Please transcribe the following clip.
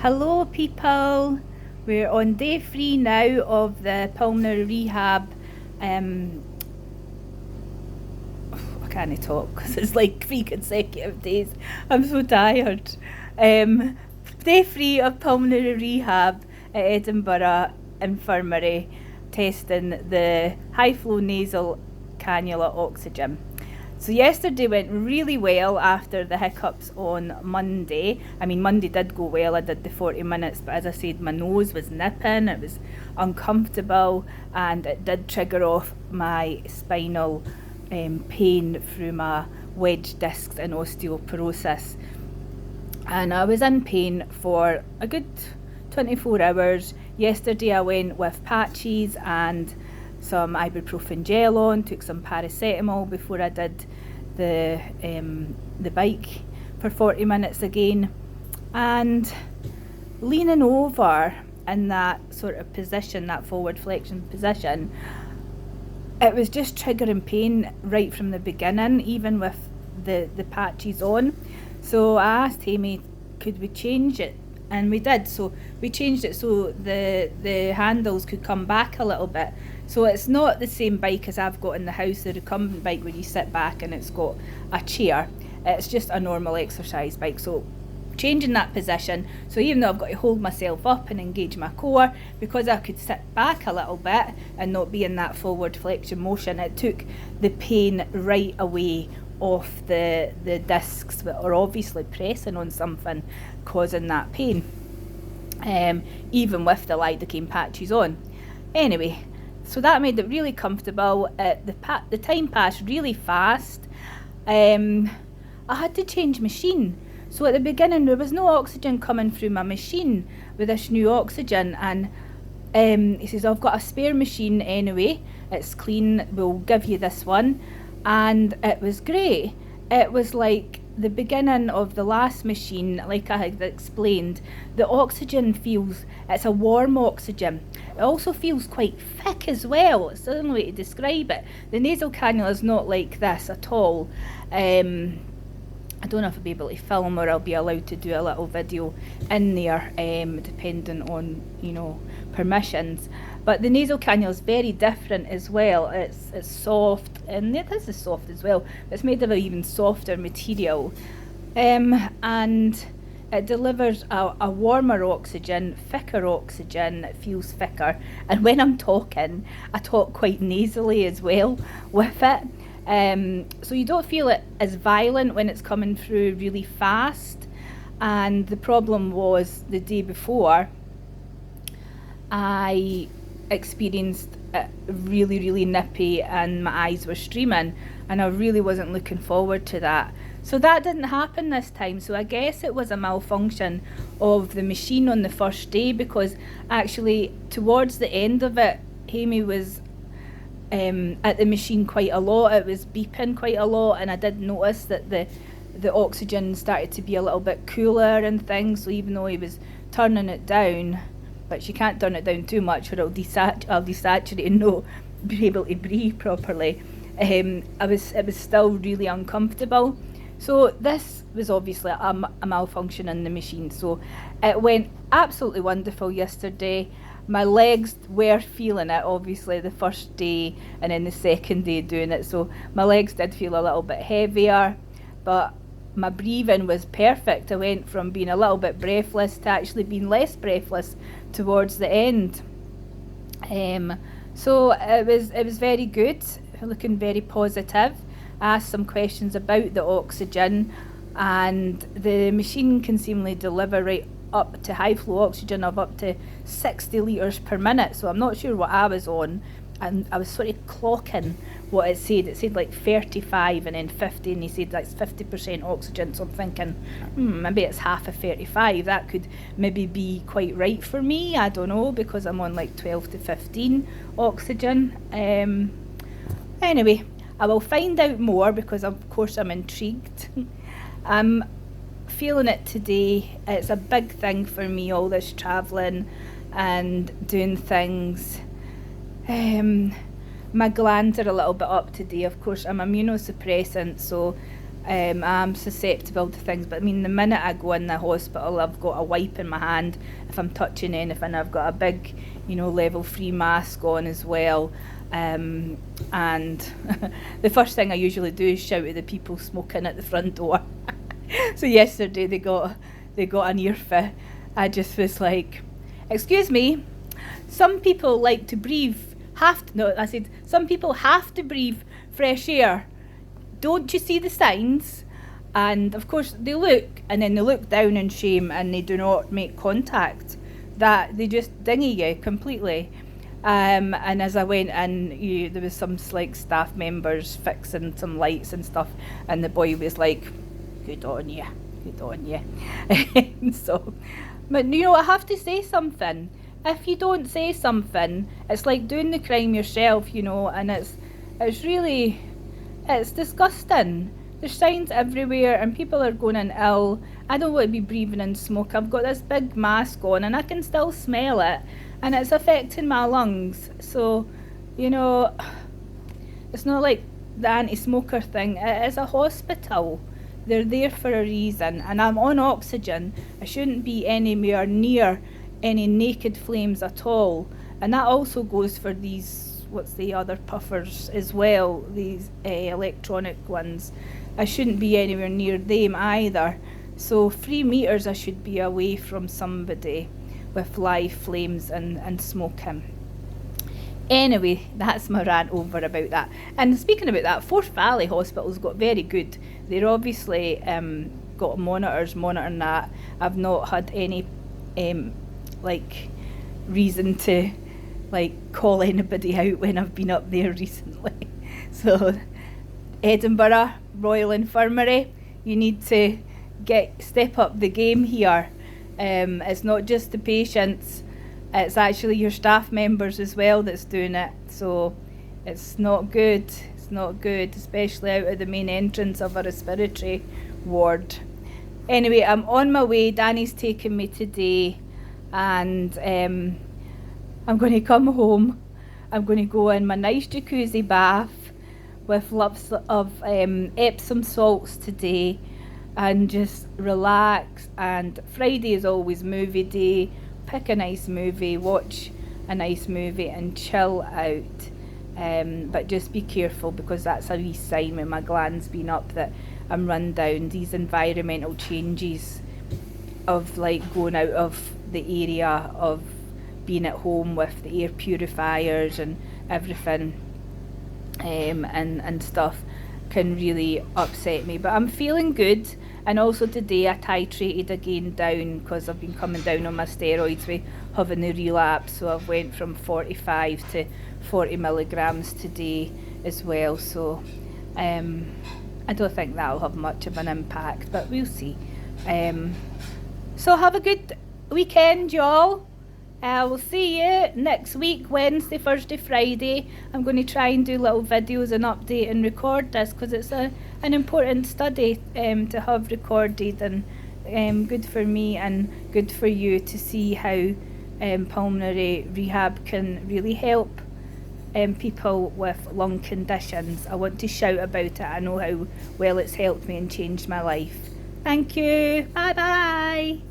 Hello people, we're on day 3 now of the pulmonary rehab. I can't talk because it's like 3 consecutive days. I'm so tired. Day 3 of pulmonary rehab at Edinburgh Infirmary, testing the high flow nasal cannula oxygen. So yesterday went really well after the hiccups on Monday. I mean, Monday did go well, I did the 40 minutes, but as I said, my nose was nipping, it was uncomfortable, and it did trigger off my spinal pain through my wedge discs and osteoporosis. And I was in pain for a good 24 hours. Yesterday I went with patches and some ibuprofen gel on, took some paracetamol before I did the bike for 40 minutes again, and leaning over in that sort of position, that forward flexion position, it was just triggering pain right from the beginning, even with the patches on. So I asked Amy, could we change it? And we did. So we changed it so the handles could come back a little bit. So it's not the same bike as I've got in the house, the recumbent bike where you sit back and it's got a chair. It's just a normal exercise bike. So changing that position, so even though I've got to hold myself up and engage my core, because I could sit back a little bit and not be in that forward flexion motion, it took the pain right away off the discs that are obviously pressing on something, causing that pain, even with the lidocaine patches on. Anyway, so that made it really comfortable. The time passed really fast. I had to change machine. So at the beginning there was no oxygen coming through my machine with this new oxygen, and he says, I've got a spare machine anyway, it's clean, we'll give you this one. And it was great. It was like the beginning of the last machine, like I had explained. The oxygen it's a warm oxygen. It also feels quite thick as well. It's the only way to describe it. The nasal cannula is not like this at all. I don't know if I'll be able to film or I'll be allowed to do a little video in there, depending on, permissions. But the nasal cannula is very different as well. It's soft, and this is soft as well. But it's made of an even softer material, and it delivers a warmer oxygen, thicker oxygen. It feels thicker, and when I'm talking, I talk quite nasally as well with it. So you don't feel it as violent when it's coming through really fast. And the problem was the day before, I experienced it really nippy and my eyes were streaming, and I really wasn't looking forward to that. So that didn't happen this time. So I guess it was a malfunction of the machine on the first day, because actually towards the end of it, Amy was at the machine quite a lot. It was beeping quite a lot, and I did notice that the oxygen started to be a little bit cooler and things. So even though he was turning it down, but you can't turn it down too much or I'll desaturate and not be able to breathe properly, it was still really uncomfortable. So this was obviously a malfunction in the machine. So it went absolutely wonderful yesterday. My legs were feeling it, obviously, the first day and then the second day doing it. So my legs did feel a little bit heavier, but my breathing was perfect. I went from being a little bit breathless to actually being less breathless towards the end. So it was very good, looking very positive. I asked some questions about the oxygen, and the machine can seemingly deliver right up to high flow oxygen of up to 60 litres per minute. So I'm not sure what I was on, and I was sort of clocking what it said. It said like 35 and then 50, and he said that's 50% oxygen. So I'm thinking, maybe it's half of 35. That could maybe be quite right for me. I don't know, because I'm on like 12 to 15 oxygen. Anyway, I will find out more, because of course I'm intrigued. I'm feeling it today. It's a big thing for me, all this travelling and doing things. My glands are a little bit up today. Of course, I'm immunosuppressant, so I'm susceptible to things, but I mean, the minute I go in the hospital, I've got a wipe in my hand if I'm touching anything. I've got a big, level 3 mask on as well. And the first thing I usually do is shout at the people smoking at the front door. So yesterday they got an earful. I just was like, excuse me, some people like to breathe, some people have to breathe fresh air. Don't you see the signs? And of course they look, and then they look down in shame and they do not make contact. That they just dingy you completely. And as I went in, there was some staff members fixing some lights and stuff, and the boy was like, good on you. So, but I have to say something. If you don't say something, it's like doing the crime yourself, and it's really, it's disgusting. There's signs everywhere and people are going in ill. I don't want to be breathing in smoke. I've got this big mask on and I can still smell it, and it's affecting my lungs. So, it's not like the anti-smoker thing. It is a hospital. They're there for a reason, and I'm on oxygen. I shouldn't be anywhere near any naked flames at all. And that also goes for these, what's the other puffers as well, these electronic ones. I shouldn't be anywhere near them either. So 3 meters I should be away from somebody with live flames and smoking. Anyway, that's my rant over about that. And speaking about that, Forth Valley Hospital's got very good. They're obviously got monitors monitoring that. I've not had any reason to call anybody out when I've been up there recently. So Edinburgh Royal Infirmary, you need to step up the game here. It's not just the patients, it's actually your staff members as well that's doing it. So it's not good, especially out of the main entrance of a respiratory ward. Anyway, I'm on my way. Danny's taking me today, and I'm going to come home. I'm going to go in my nice jacuzzi bath with lots of Epsom salts today and just relax. And Friday is always movie day. Pick a nice movie, watch a nice movie and chill out. But just be careful, because that's a wee sign with my glands being up that I'm run down. These environmental changes of going out of the area of being at home with the air purifiers and everything and stuff can really upset me. But I'm feeling good. And also today I titrated again down, because I've been coming down on my steroids with having the relapse. So I've went from 45 to 40 milligrams today as well. So I don't think that'll have much of an impact, but we'll see. So have a good weekend, y'all. We'll see you next week, Wednesday, Thursday, Friday. I'm going to try and do little videos and update and record this, because it's an important study to have recorded, and good for me and good for you to see how pulmonary rehab can really help people with lung conditions. I want to shout about it. I know how well it's helped me and changed my life. Thank you. Bye bye.